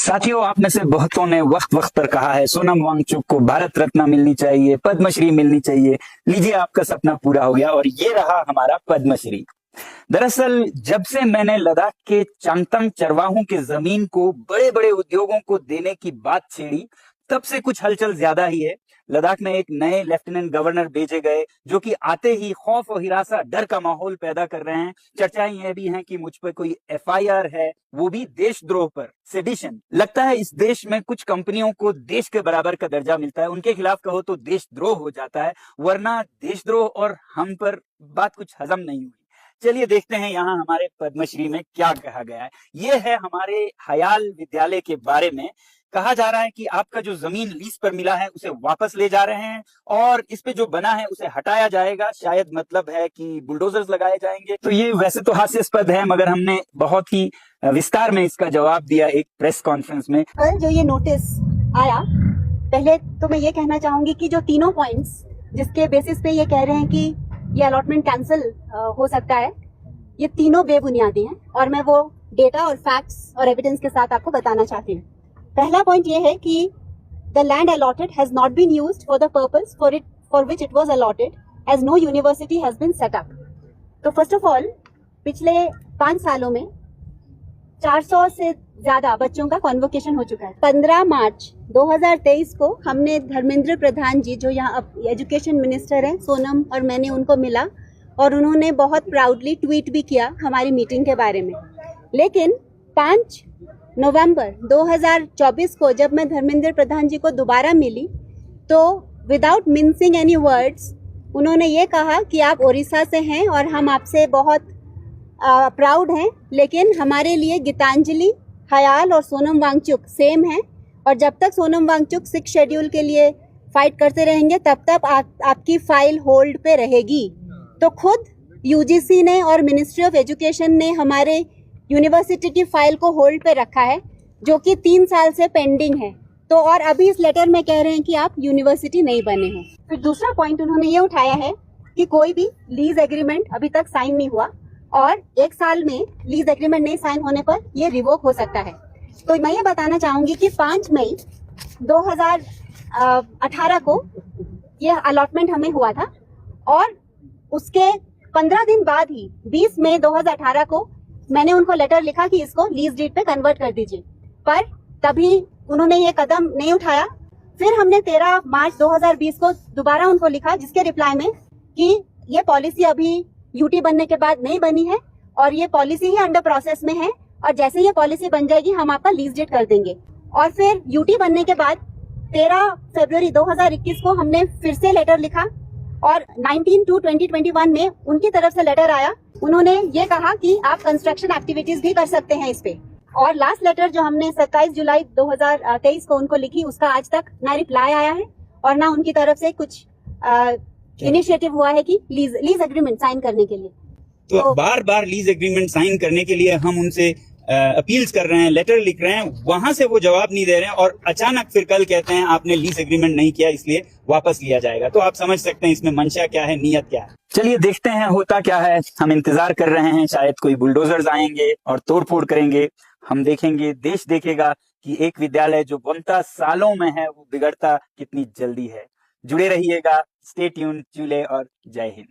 साथियों, आप में से बहुतों ने वक्त वक्त पर कहा है सोनम वांगचुक को भारत रत्न मिलनी चाहिए, पद्मश्री मिलनी चाहिए। लीजिए, आपका सपना पूरा हो गया और ये रहा हमारा पद्मश्री। दरअसल जब से मैंने लद्दाख के चांगथंग चरवाहों की जमीन को बड़े बड़े उद्योगों को देने की बात छेड़ी, तब से कुछ हलचल ज्यादा ही है। लद्दाख में एक नए लेफ्टिनेंट गवर्नर भेजे गए जो कि आते ही खौफ और हिरासा, डर का माहौल पैदा कर रहे हैं। चर्चाएं यह भी हैं कि मुझ पर कोई एफआईआर है, वो भी देशद्रोह पर, सेडिशन। लगता है इस देश में कुछ कंपनियों को देश के बराबर का दर्जा मिलता है, उनके खिलाफ कहो तो देशद्रोह हो जाता है, वरना देशद्रोह और हम पर बात कुछ हजम नहीं हुई। चलिए देखते हैं यहाँ हमारे पद्मश्री में क्या कहा गया है। ये है हमारे हयाल विद्यालय के बारे में। कहा जा रहा है कि आपका जो जमीन लीज पर मिला है उसे वापस ले जा रहे हैं और इस पे जो बना है उसे हटाया जाएगा। शायद मतलब है कि बुलडोजर्स लगाए जाएंगे। तो ये वैसे तो हास्यास्पद है, मगर हमने बहुत ही विस्तार में इसका जवाब दिया एक प्रेस कॉन्फ्रेंस में। कल जो ये नोटिस आया, पहले तो मैं ये कहना चाहूंगी कि जो तीनों पॉइंट्स जिसके बेसिस पे ये कह रहे हैं कि ये अलॉटमेंट कैंसिल हो सकता है, ये तीनों बेबुनियादी हैं और मैं वो डेटा और फैक्ट्स और एविडेंस के साथ आपको बताना चाहती हूँ। पहला पॉइंट ये है कि the land allotted has not been used for the purpose for which it was allotted, as no university has been set up. तो फर्स्ट ऑफ ऑल, पिछले 5 सालों में 400 से ज्यादा बच्चों का कॉन्वोकेशन हो चुका है। 15 मार्च 2023 को हमने धर्मेंद्र प्रधान जी, जो यहाँ एजुकेशन मिनिस्टर हैं, सोनम और मैंने उनको मिला और उन्होंने बहुत प्राउडली ट्वीट भी किया हमारी मीटिंग के बारे में। लेकिन 5 नवंबर 2024 को जब मैं धर्मेंद्र प्रधान जी को दोबारा मिली तो विदाउट मिंसिंग एनी वर्ड्स उन्होंने ये कहा कि आप ओडिशा से हैं और हम आपसे बहुत प्राउड हैं, लेकिन हमारे लिए गीतांजलि, हयाल और सोनम वांगचुक सेम है और जब तक सोनम वांगचुक 6 शेड्यूल के लिए फाइट करते रहेंगे तब तक आपकी फाइल होल्ड पे रहेगी। तो खुद यूजीसी ने और मिनिस्ट्री ऑफ एजुकेशन ने हमारे यूनिवर्सिटी की फाइल को होल्ड पे रखा है, जो कि 3 साल से पेंडिंग है। तो और अभी इस लेटर में कह रहे हैं कि आप यूनिवर्सिटी नहीं बने हो। फिर दूसरा पॉइंट उन्होंने ये उठाया है कि कोई भी लीज एग्रीमेंट अभी तक साइन नहीं हुआ और 1 साल में लीज एग्रीमेंट नहीं साइन होने पर ये रिवोक हो सकता है। तो मैं ये बताना चाहूंगी कि 5 मई 2018 को ये अलॉटमेंट हमें हुआ था और उसके 15 दिन बाद ही 20 मई 2018 को मैंने उनको लेटर लिखा कि इसको लीज डीड पे कन्वर्ट कर दीजिए, पर तभी उन्होंने ये कदम नहीं उठाया। फिर हमने 13 मार्च 2020 को दोबारा उनको लिखा, जिसके रिप्लाई में कि ये पॉलिसी अभी यूटी बनने के बाद नहीं बनी है और ये पॉलिसी ही अंडर प्रोसेस में है और जैसे ये पॉलिसी बन जाएगी हम आपका लीज डेट कर देंगे। और फिर यूटी बनने के बाद 13 फरवरी 2021 को हमने फिर से लेटर लिखा और 19/2/2021 में उनकी तरफ से लेटर आया। उन्होंने ये कहा कि आप कंस्ट्रक्शन एक्टिविटीज भी कर सकते हैं इस पे। और लास्ट लेटर जो हमने 27 जुलाई 2023 को उनको लिखी, उसका आज तक ना रिप्लाई आया है और ना उनकी तरफ से कुछ इनिशिएटिव हुआ है कि लीज एग्रीमेंट साइन करने के लिए। तो बार बार लीज एग्रीमेंट साइन करने के लिए हम उनसे अपील्स कर रहे हैं, लेटर लिख रहे हैं, वहां से वो जवाब नहीं दे रहे हैं और अचानक फिर कल कहते हैं आपने लीज एग्रीमेंट नहीं किया इसलिए वापस लिया जाएगा। तो आप समझ सकते हैं इसमें मंशा क्या है, नीयत क्या है। चलिए देखते हैं होता क्या है। हम इंतजार कर रहे हैं, शायद कोई बुलडोजर्स आएंगे और तोड़फोड़ करेंगे। हम देखेंगे, देश देखेगा कि एक विद्यालय जो बनता सालों में है वो बिगड़ता कितनी जल्दी है। जुड़े रहिएगा, स्टे ट्यून्ड, चूले और जय हिंद।